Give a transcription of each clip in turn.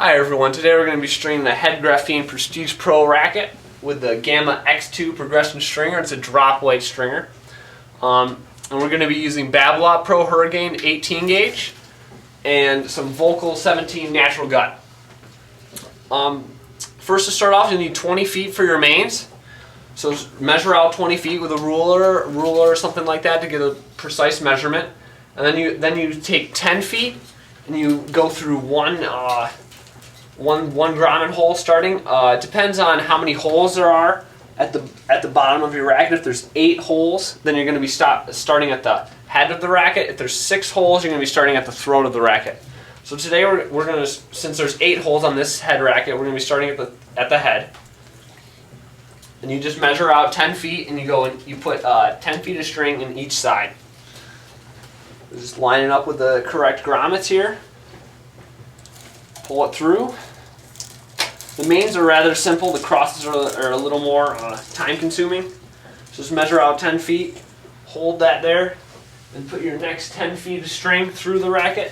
Hi everyone, today we're going to be stringing the Head Graphene Prestige Pro racket with the Gamma X2 progression stringer. It's a drop weight stringer. And we're going to be using Babolat Hurricane 18 gauge and some Volkl 17 natural gut. First, to start off, you need 20 feet for your mains. So measure out 20 feet with a ruler or something like that to get a precise measurement. And then you take 10 feet and you go through one grommet hole starting. It depends on how many holes there are at the bottom of your racket. If there's 8 holes, then you're going to be starting at the head of the racket. If there's 6 holes, you're going to be starting at the throat of the racket. So today we're going to, since there's 8 holes on this head racket, we're going to be starting at the head. And you just measure out 10 feet and you go and you put 10 feet of string in each side. Just line it up with the correct grommets here. Pull it through. The mains are rather simple. The crosses are a little more time consuming. So just measure out 10 feet, hold that there, and put your next 10 feet of string through the racket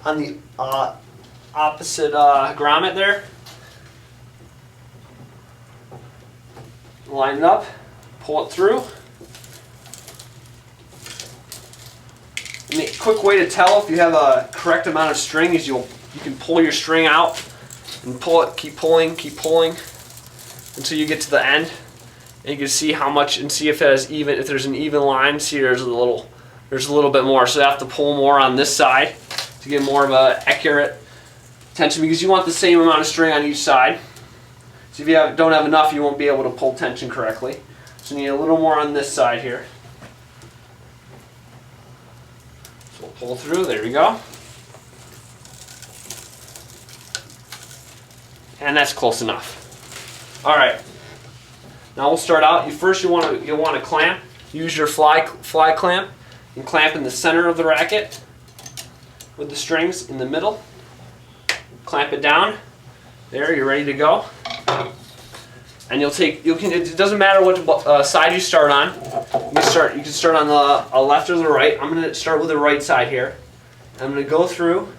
on the opposite grommet there. Line it up, pull it through. And a quick way to tell if you have a correct amount of string is you can pull your string out and pull it, keep pulling until you get to the end. And you can see how much and see if it has even, if there's an even line. See, there's a little bit more. So you have to pull more on this side to get more of a accurate tension, because you want the same amount of string on each side. So if you don't have enough, you won't be able to pull tension correctly. So you need a little more on this side here. So we'll pull through, there we go. And that's close enough. Alright, now we'll start out. You'll want to clamp. Use your fly clamp and clamp in the center of the racket with the strings in the middle. Clamp it down. There, you're ready to go. And it doesn't matter what side you start on. You can start on the left or the right. I'm going to start with the right side here. I'm going to go through.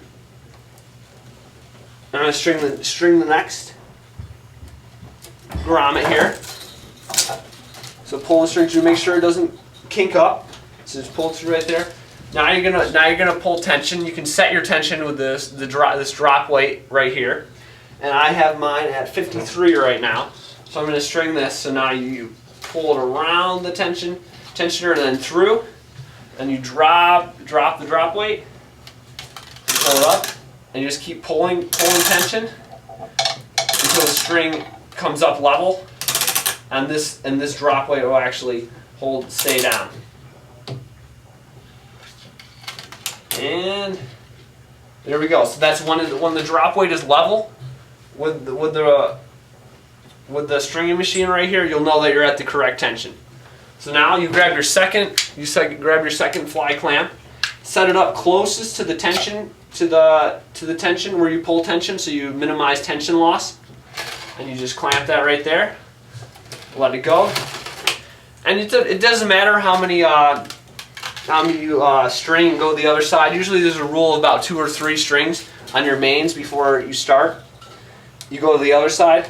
I'm going to string the next grommet here. So pull the string through, make sure it doesn't kink up. So just pull it through right there. Now you're gonna pull tension. You can set your tension with this drop weight right here. And I have mine at 53 right now. So I'm going to string this. So now you pull it around the tensioner and then through, and you drop the drop weight, pull it up, and you just keep pulling tension until the string comes up level, and this drop weight will actually stay down. And there we go. So that's when the drop weight is level with the stringing machine right here, you'll know that you're at the correct tension. So now you grab your second fly clamp, set it up closest to the tension to the tension where you pull tension, so you minimize tension loss. And you just clamp that right there. Let it go. And it doesn't matter how many you string go the other side. Usually there's a rule of about 2 or 3 strings on your mains before you start. You go to the other side.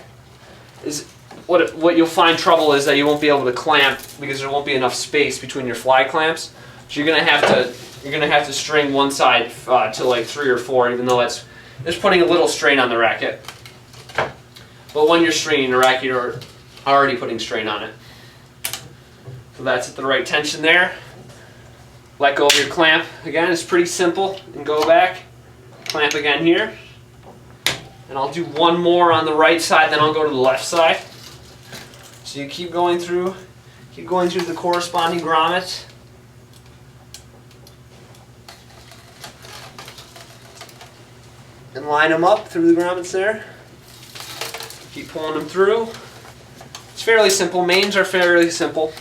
What you'll find trouble is that you won't be able to clamp because there won't be enough space between your fly clamps. So you're gonna have to string one side to like 3 or 4, even though it's putting a little strain on the racket. But when you're stringing the racket, you're already putting strain on it. So that's at the right tension there. Let go of your clamp. Again, it's pretty simple. And go back, clamp again here. And I'll do one more on the right side, then I'll go to the left side. So you keep going through the corresponding grommets. And line them up through the grommets there. Keep pulling them through. It's fairly simple. Mains are fairly simple.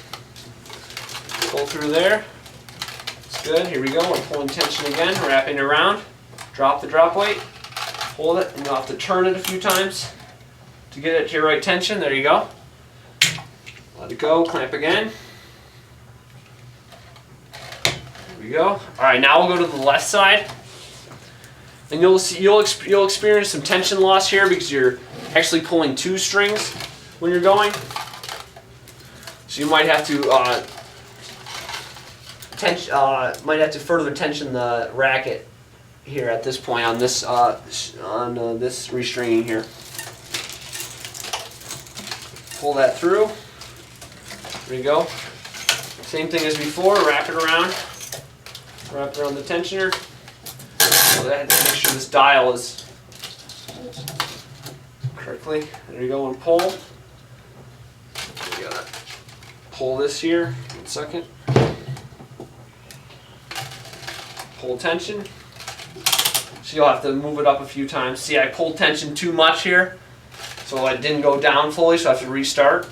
Pull through there. It's good. Here we go. We're pulling tension again, wrapping it around. Drop the drop weight. Hold it, and you'll have to turn it a few times to get it to your right tension. There you go. Let it go, clamp again. There we go. Alright, now we'll go to the left side. And you'll experience some tension loss here because you're actually pulling 2 strings when you're going. So you might have to further tension the racket here at this point on this this restringing here. Pull that through. There you go. Same thing as before. Wrap it around. Wrap it around the tensioner. So that, make sure this dial is correctly. There you go, and pull. We gotta pull this here. 1 second. Pull tension. So you'll have to move it up a few times. See, I pulled tension too much here, so it didn't go down fully, so I have to restart.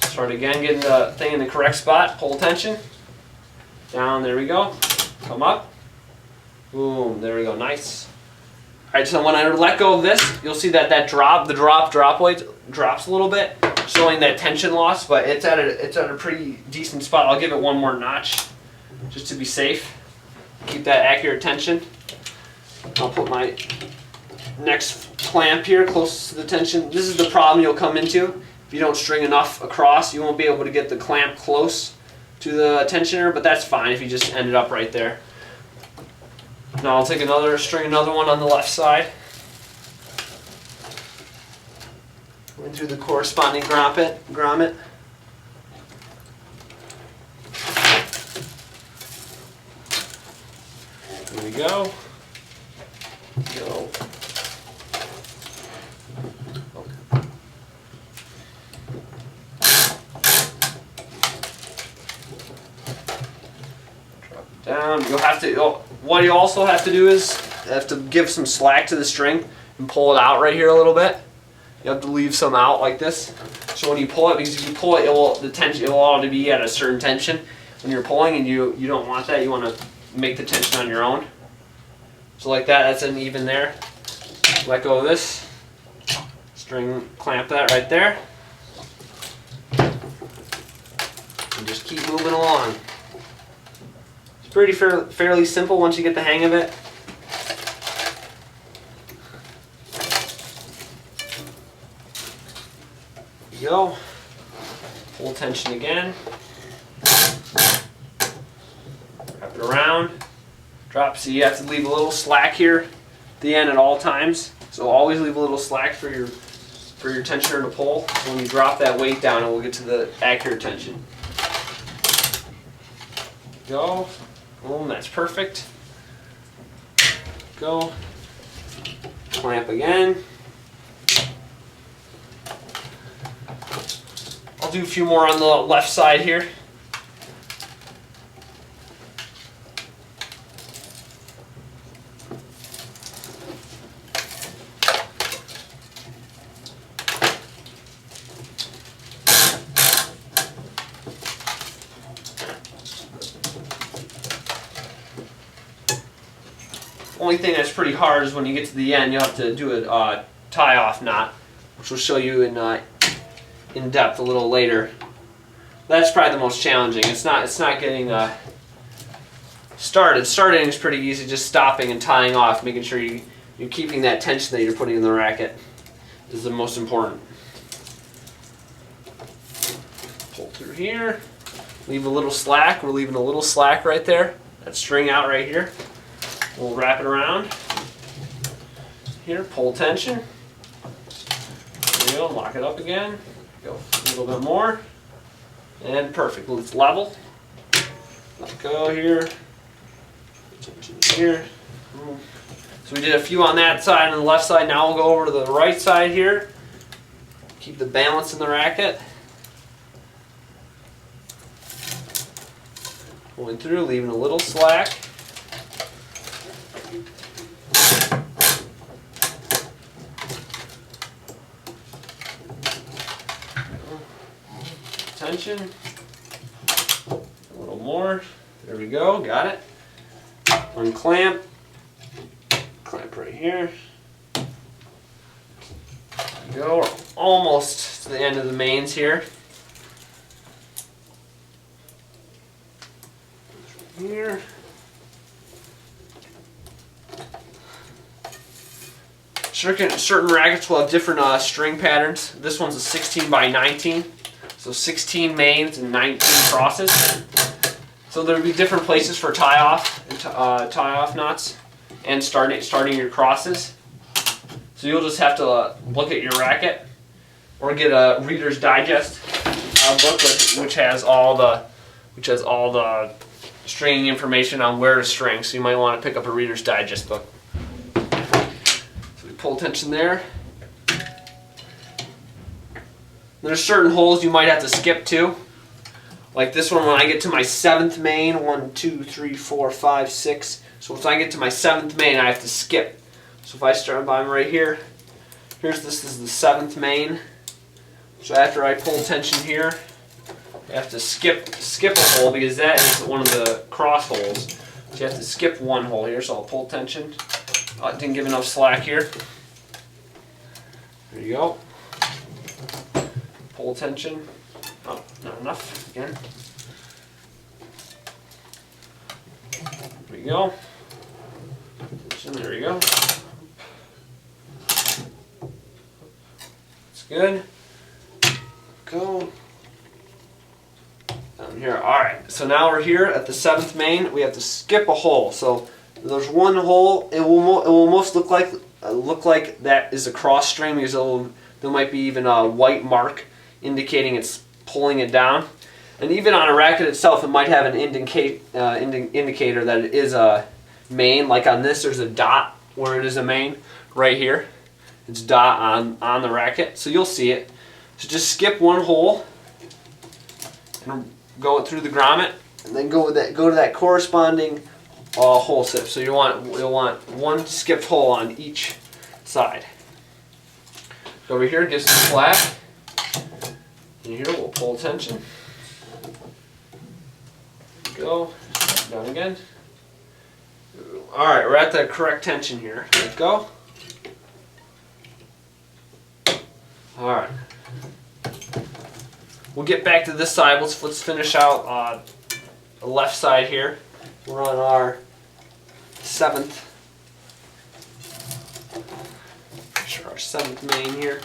Start again, getting the thing in the correct spot. Pull tension. Down, there we go. Come up. Boom, there we go, nice. Alright, so when I let go of this, you'll see that the drop weight drops a little bit, showing that tension loss, but it's at a pretty decent spot. I'll give it 1 more notch, just to be safe. Keep that accurate tension. I'll put my next clamp here close to the tension. This is the problem you'll come into. If you don't string enough across, you won't be able to get the clamp close to the tensioner, but that's fine if you just end it up right there. Now I'll take string another one on the left side. Going through the corresponding grommet. There we go. Go. Down. You'll have to. What you also have to do is have to give some slack to the string and pull it out right here a little bit. You have to leave some out like this. So when you pull it, because if you pull it, it will ought to be at a certain tension when you're pulling, and you don't want that. You want to make the tension on your own. So like that. That's an even there. Let go of this string. Clamp that right there, and just keep moving along. Pretty fairly simple once you get the hang of it. There you go. Pull tension again. Wrap it around. Drop. So you have to leave a little slack here at the end at all times. So always leave a little slack for your tensioner to pull. So when you drop that weight down, it will get to the accurate tension. Go. Boom, that's perfect. Go. Clamp again. I'll do a few more on the left side here. Only thing that's pretty hard is when you get to the end, you'll have to do a tie-off knot, which we'll show you in depth a little later. That's probably the most challenging. It's not getting started. Starting is pretty easy, just stopping and tying off, making sure you're keeping that tension that you're putting in the racket is the most important. Pull through here. Leave a little slack. We're leaving a little slack right there. That string out right here. We'll wrap it around. Here, pull tension. There you go, lock it up again. Go a little bit more. And perfect. It's level. Let go here. Tension here. So we did a few on that side and the left side. Now we'll go over to the right side here. Keep the balance in the racket. Pulling through, leaving a little slack. Tension. A little more. There we go. Got it. Unclamp. Clamp right here. There we go. We're almost to the end of the mains here. here. Certain rackets will have different string patterns. This one's a 16 by 19, so 16 mains and 19 crosses. So there will be different places for tie-off and tie-off knots and starting your crosses. So you'll just have to look at your racket or get a Reader's Digest booklet, which has all the stringing information on where to string. So you might want to pick up a Reader's Digest book. So we pull tension there. There's certain holes you might have to skip too. Like this one, when I get to my 7th main, 1, 2, 3, 4, 5, 6. So if I get to my 7th main, I have to skip. So if I start by right here, this is the 7th main. So after I pull tension here, I have to skip a hole because that is one of the cross holes. So you have to skip one hole here. So I'll pull tension. Oh, it didn't give enough slack here. There you go. Pull tension. Oh, not enough again. There we go. There we go. That's good. Go. Down here. Alright, so now we're here at the 7th main. We have to skip a hole. So there's one hole. It will almost look like that is a cross string because there might be even a white mark indicating it's pulling it down. And even on a racket itself, it might have an indicator that it is a main. Like on this, there's a dot where it is a main right here. It's dot on the racket, so you'll see it. So just skip one hole and go through the grommet, and then go to that corresponding hole sip. So you'll want one skipped hole on each side. Go over here, give some slack. And here we'll pull tension. Go down again. All right, we're at the correct tension here. Let go. All right. We'll get back to this side. Let's finish out the left side here. We're on our 7th. Our 7th main here.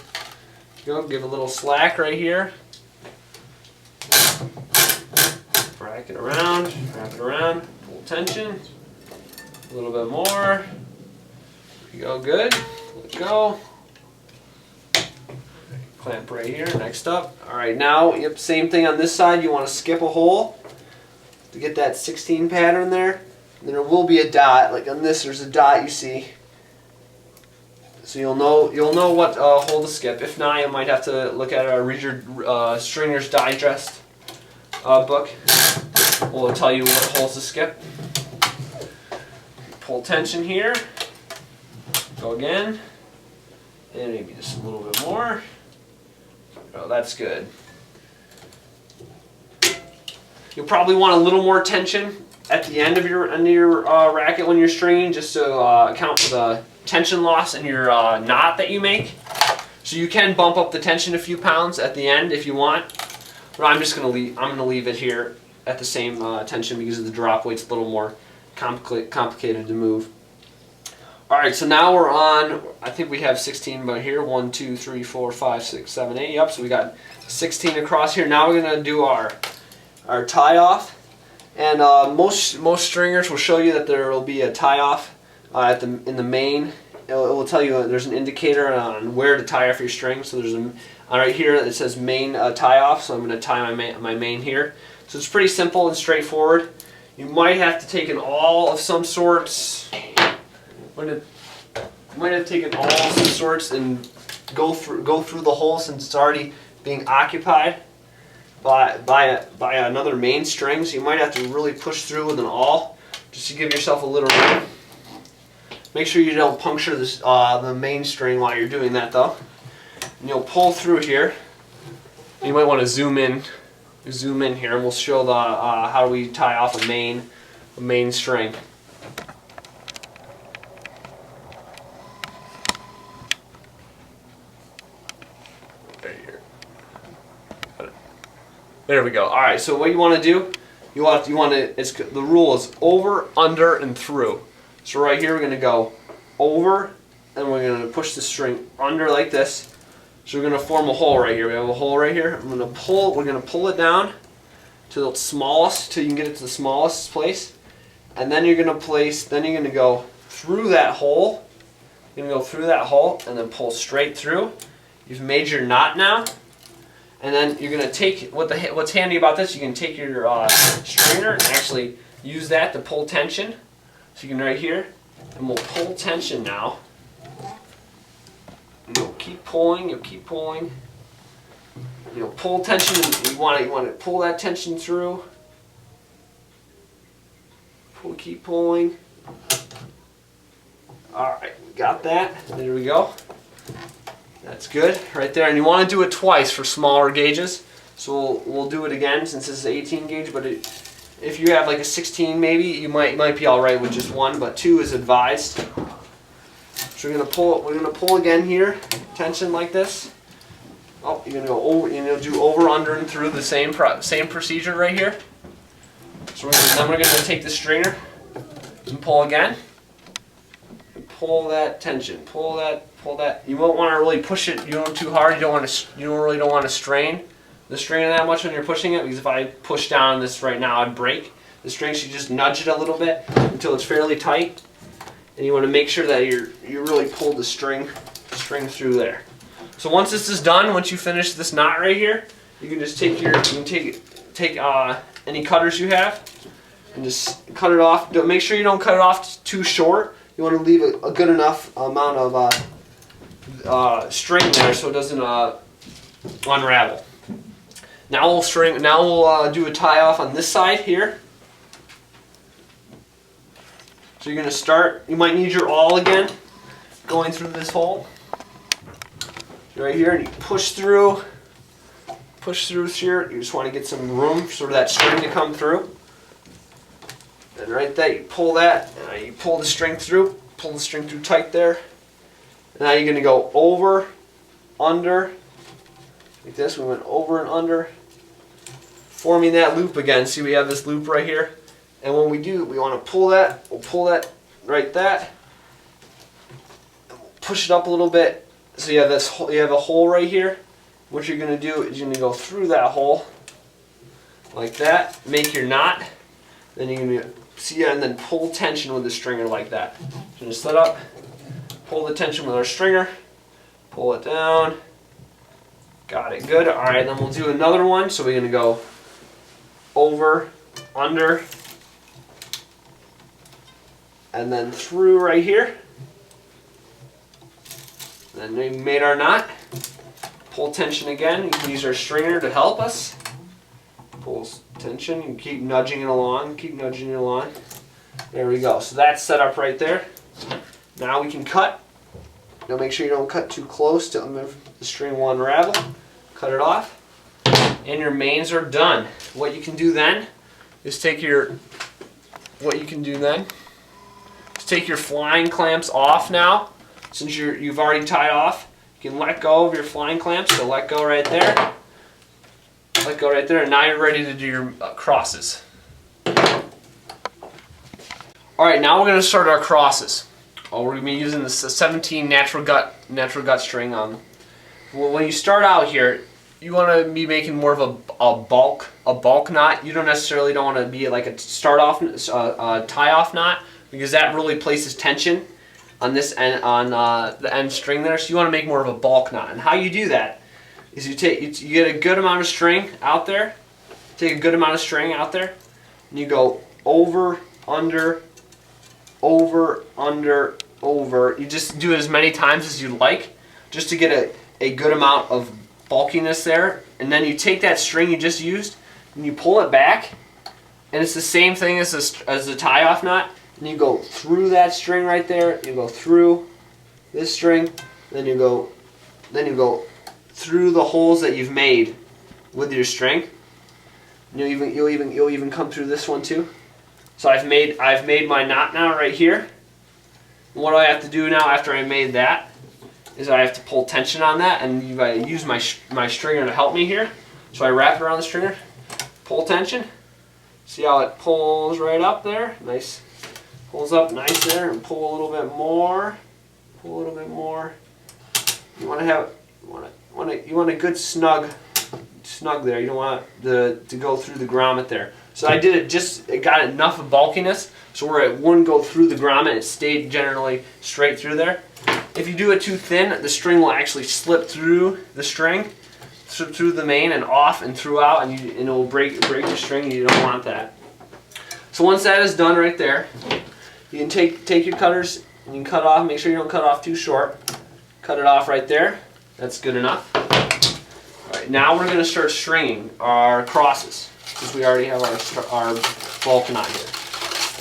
Go. Give a little slack right here. Wrap it around, pull tension, a little bit more. There you go, good. Let go. Clamp right here, next up. Alright, now, yep, same thing on this side. You want to skip a hole to get that 16 pattern there. And there will be a dot, like on this there's a dot you see. So you'll know what hole to skip. If not, you might have to look at a Stringer's Digest book. Will tell you what holes to skip. Pull tension here. Go again. And maybe just a little bit more. Oh, that's good. You'll probably want a little more tension at the end of your racket when you're stringing, just to account for the tension loss in your knot that you make. So you can bump up the tension a few pounds at the end if you want. But I'm gonna leave it here at the same tension because of the drop weight's a little more complicated to move. Alright, so now we're on, I think we have 16 by here. 1, 2, 3, 4, 5, 6, 7, 8. Yep, so we got 16 across here. Now we're gonna do our tie off. And most stringers will show you that there will be a tie off in the main. It will tell you there's an indicator on where to tie off your string. So there's right here it says main tie off. So I'm going to tie my main here. So it's pretty simple and straightforward. You might have to take an awl of some sorts. You might have taken awl of some sorts and go through the hole since it's already being occupied by another main string. So you might have to really push through with an awl just to give yourself a little room. Make sure you don't puncture the main string while you're doing that though. And you'll pull through here. You might want to zoom in here, and we'll show the how we tie off a main string. There we go. All right. So what you want to do? You want to. It's the rule is over, under, and through. So right here we're going to go over, and we're going to push the string under like this. So we're going to form a hole right here. We have a hole right here. We're going to pull it down to the smallest, till you can get it to the smallest place, and then you're going to go through that hole. You're going to go through that hole and then pull straight through. You've made your knot now. And then you're going to take, what's handy about this, you can take your strainer and actually use that to pull tension. So you can right here, and we'll pull tension now. And you'll keep pulling, You'll pull tension, and you want to pull that tension through. Keep pulling. Alright, we got that. There we go. That's good, right there. And you want to do it twice for smaller gauges. So we'll do it again since this is 18 gauge. But if you have like a 16 maybe, you might be all right with just one. But 2 is advised. So we're gonna pull. We're gonna pull again here. Tension like this. Oh, you're gonna go over. You're gonna do over, under, and through the same procedure right here. So then we're gonna take the strainer and pull again. And pull that tension. Pull that. You won't want to really push it, too hard. You really don't want to strain the strainer that much when you're pushing it, because if I push down on this right now, I'd break. The strainer should just nudge it a little bit until it's fairly tight, and you want to make sure that you really pull the string through there. So once this is done, once you finish this knot right here, you can just take any cutters you have and just cut it off. Make sure you don't cut it off too short. You want to leave a good enough amount of string there so it doesn't unravel. Now we'll do a tie off on this side here. So you're going to start. You might need your awl again, going through this hole. Right here, and you push through here. You just want to get some room for that string to come through. And right there, you pull that. And you pull the string through. Pull the string through tight there. Now you're going to go over, under, like this. We went over and under, forming that loop again. See, we have this loop right here. And when we do, we want to pull that. We'll pull that right that. And we'll push it up a little bit. So you have this. You have a hole right here. What you're going to do is you're going to go through that hole like that. Make your knot. Then you're going to see, and then pull tension with the stringer like that. So just set up. Pull the tension with our stringer, pull it down, got it, good. All right, then we'll do another one. So we're gonna go over, under, and then through right here. Then we made our knot. Pull tension again. You can use our stringer to help us. Pulls tension, you can keep nudging it along, There we go, so that's set up right there. Now we can cut. Now make sure you don't cut too close to the string will unravel. Cut it off. And your mains are done. What you can do then is take your flying clamps off now. Since you've already tied off, you can let go of your flying clamps. So let go right there. Let go right there, and now you're ready to do your crosses. Alright, now we're going to start our crosses. We're going to be using the 17 natural gut string. Well, when you start out here, you want to be making more of a bulk knot. You don't want to be like a tie off knot, because that really places tension on this end, on the end string there. So you want to make more of a bulk knot. And how you do that is you get a good amount of string out there. Take a good amount of string out there, and you go over, under, over, under, over. You just do it as many times as you like, just to get a good amount of bulkiness there. And then you take that string you just used and you pull it back, and it's the same thing as the tie-off knot. And you go through that string right there. You go through this string, then you go through the holes that you've made with your string. And you'll even come through this one too. So I've made my knot now right here. And what do I have to do now after I made that is I have to pull tension on that, and I use my stringer to help me here. So I wrap it around the stringer, pull tension, See how it pulls right up there? Nice. Pulls up nice there, and pull a little bit more. Pull a little bit more. You want to have you want a good snug there. You don't want to go through the grommet there. So I did it got enough of bulkiness so where it wouldn't go through the grommet. It stayed generally straight through there. If you do it too thin, the string will actually slip through the string, through the main and off and throughout, and it will break your string, and you don't want that. So once that is done right there, you can take your cutters and you can cut off. Make sure you don't cut off too short. Cut it off right there. That's good enough. All right, now we're going to start stringing our crosses since we already have our Volkl knot here.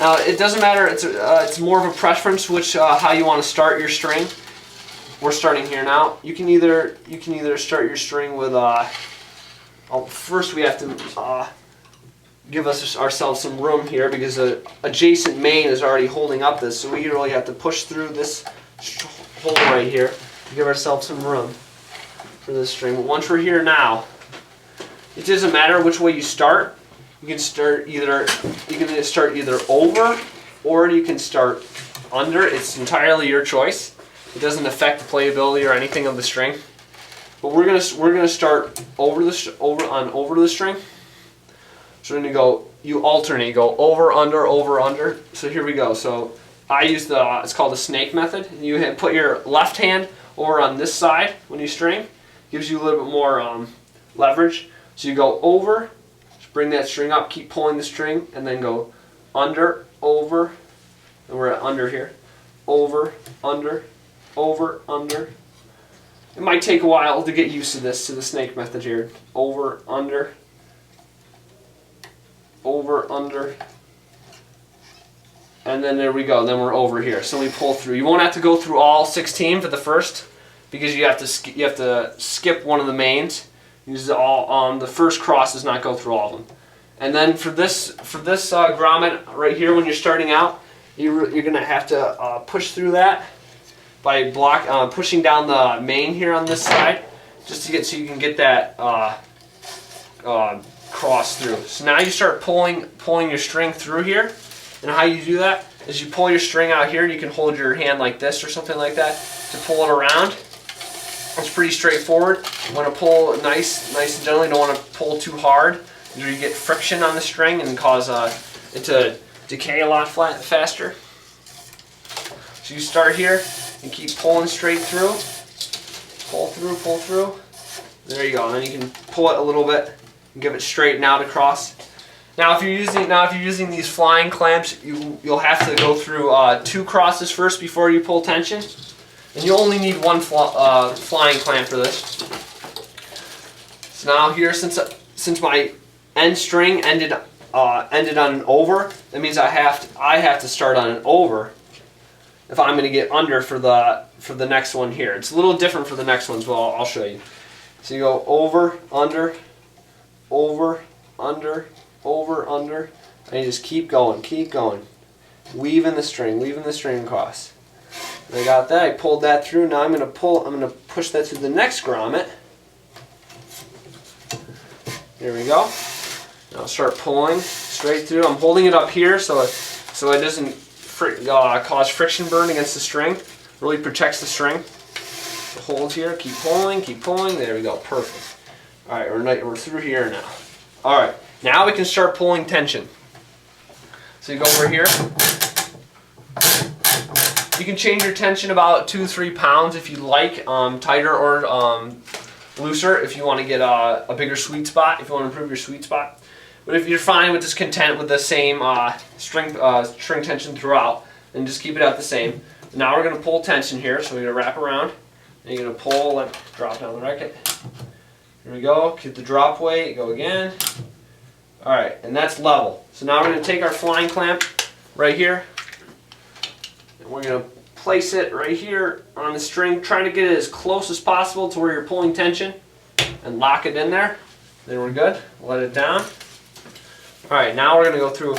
Now it doesn't matter. It's more of a preference how you want to start your string. We're starting here now. You can either start your string with first we have to give ourselves some room here because the adjacent main is already holding up this, so we really have to push through this hole right here to give ourselves some room for this string. But once we're here now, it doesn't matter which way you start. You can start either over or you can start under. It's entirely your choice. It doesn't affect the playability or anything of the string. But we're gonna start over the string. So we're gonna go. You alternate. Go over under over under. So here we go. So I use it's called the snake method. You put your left hand over on this side when you string. Gives you a little bit more leverage. So you go over. Bring that string up, keep pulling the string, and then go under, over, and we're at under here. Over, under, over, under. It might take a while to get used to this, to the snake method here. Over, under, and then there we go. Then we're over here. So we pull through. You won't have to go through all 16 for the first, because you have to skip one of the mains. Use the first cross does not go through all of them. And then for this grommet right here, when you're starting out, you're gonna have to push through that by pushing down the main here on this side, just to so you can get that cross through. So now you start pulling your string through here, and how you do that is you pull your string out here, and you can hold your hand like this or something like that to pull it around. It's pretty straightforward. You want to pull nice and gently. You don't want to pull too hard, or you get friction on the string and cause it to decay a lot faster. So you start here and keep pulling straight through. Pull through. There you go. And then you can pull it a little bit and give it straighten out across. Now, if you're using these flying clamps, you'll have to go through 2 crosses first before you pull tension. And you only need 1 flying clamp for this. So now here, since my end string ended on an over, that means I have to start on an over if I'm going to get under for the next one here. It's a little different for the next ones. Well, I'll show you. So you go over, under, and you just keep going, weaving the string across. I got that. I pulled that through. Now I'm going to push that through the next grommet. There we go. Now I'll start pulling straight through. I'm holding it up here so it doesn't cause friction burn against the string. Really protects the string. So hold here. Keep pulling. There we go. Perfect. All right, we're through here now. All right. Now we can start pulling tension. So you go over here. You can change your tension about 2-3 pounds if you like, tighter or looser if you want to get a bigger sweet spot, if you want to improve your sweet spot. But if you're fine with just content with the same string tension throughout, then just keep it at the same. Now we're going to pull tension here, so we're going to wrap around, and you're going to pull and drop down the racquet. Here we go, keep the drop weight, go again. Alright, and that's level. So now we're going to take our flying clamp right here, we're going to place it right here on the string, trying to get it as close as possible to where you're pulling tension, and lock it in there. Then we're good. Let it down. Alright, now we're going to go through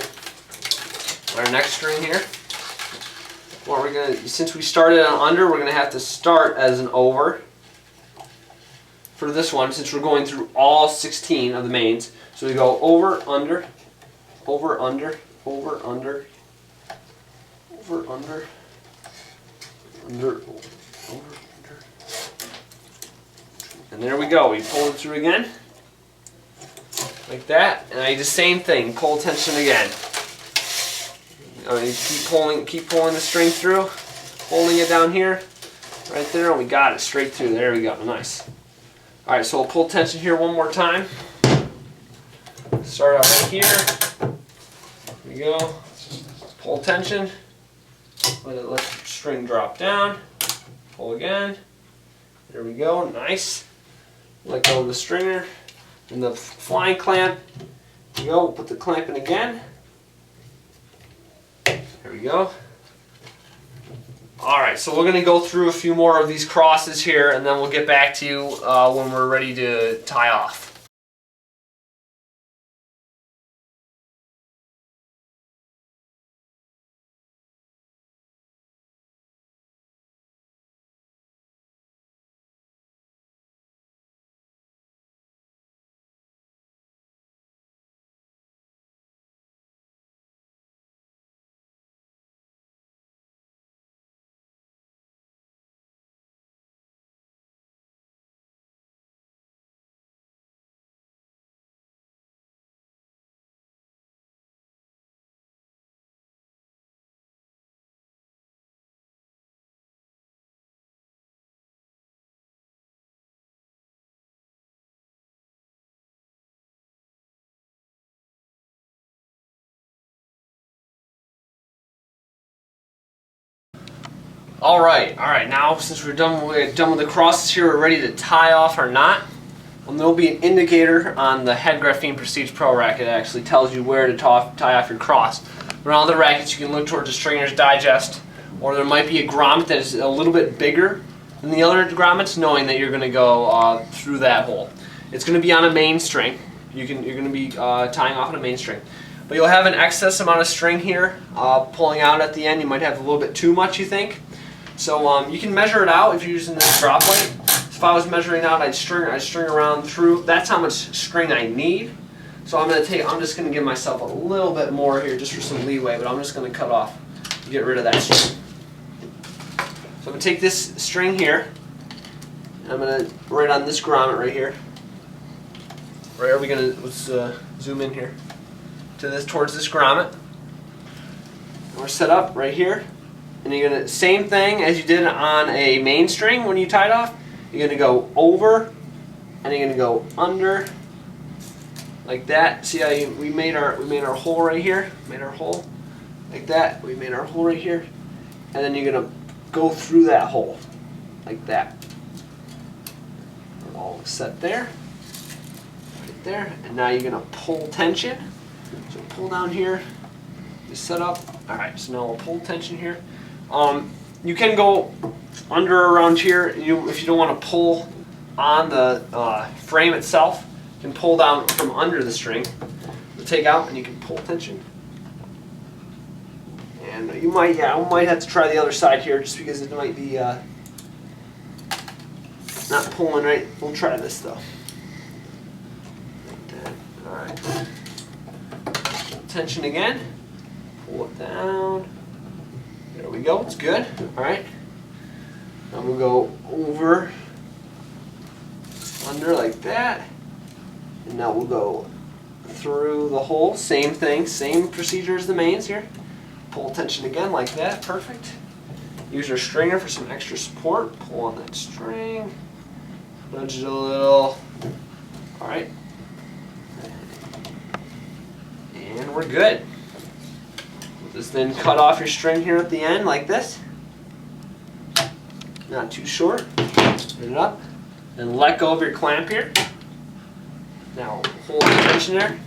our next string here. Since we started on under, we're going to have to start as an over for this one, since we're going through all 16 of the mains. So we go over, under, over, under, over, under, over, under, under, over, under. And there we go. We pull it through again, like that. And I do the same thing. Pull tension again. Keep pulling the string through, holding it down here, right there, and we got it straight through. There we go. Nice. All right, so we'll pull tension here one more time. Start out right here. Here we go. Pull tension. Let the string drop down. Pull again. There we go. Nice. Let go of the stringer and the flying clamp. Here we go. We'll put the clamp in again. There we go. Alright, so we're going to go through a few more of these crosses here, and then we'll get back to you when we're ready to tie off. All right. Now, since we're done with the crosses here, we're ready to tie off our knot. There'll be an indicator on the Head Graphene Prestige Pro racket that actually tells you where to tie off your cross. Around the rackets, you can look towards the stringer's digest, or there might be a grommet that is a little bit bigger than the other grommets, knowing that you're going to go through that hole. It's going to be on a main string. You're going to be tying off on a main string. But you'll have an excess amount of string here pulling out at the end. You might have a little bit too much, you think. So you can measure it out if you're using this drop light. If I was measuring out, I'd string around through. That's how much string I need. So I'm just going to give myself a little bit more here just for some leeway, but I'm just going to cut off and get rid of that string. So I'm going to take this string here, and I'm going to right on this grommet right here. Right, are we going to, let's zoom in here to this, towards this grommet. And we're set up right here. And you're going to, same thing as you did on a main string when you tied off, you're going to go over, and you're going to go under, like that. See how we made our hole right here? Made our hole, like that. We made our hole right here. And then you're going to go through that hole, like that. We're all set there, right there. And now you're going to pull tension. So pull down here, you set up. Alright, so now we'll pull tension here. You can go under around here if you don't want to pull on the frame itself. You can pull down from under the string. You'll take out and you can pull tension. And you might have to try the other side here just because it might be not pulling right. We'll try this though. Alright. Tension again. Pull it down. There we go, it's good. Alright. Now we'll go over, under like that. And now we'll go through the hole. Same thing, same procedure as the mains here. Pull tension again like that, perfect. Use your stringer for some extra support. Pull on that string. Nudge it a little. Alright. And we're good. Just then cut off your string here at the end like this. Not too short. Put it up. And let go of your clamp here. Now hold the tension there.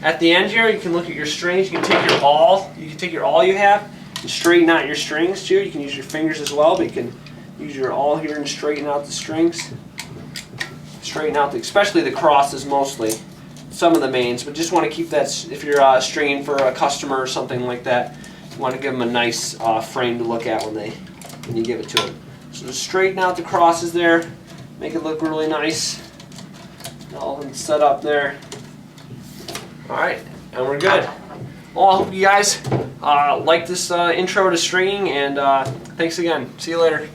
At the end here, you can look at your strings. You can take your awl. You can take your awl you have and straighten out your strings too. You can use your fingers as well, but you can use your awl here and straighten out the strings. Straighten out, especially the crosses mostly. Some of the mains, but just want to keep that, if you're stringing for a customer or something like that, you want to give them a nice frame to look at when you give it to them. So just straighten out the crosses there, make it look really nice. All of them set up there. Alright, and we're good. Well, I hope you guys like this intro to stringing, and thanks again. See you later.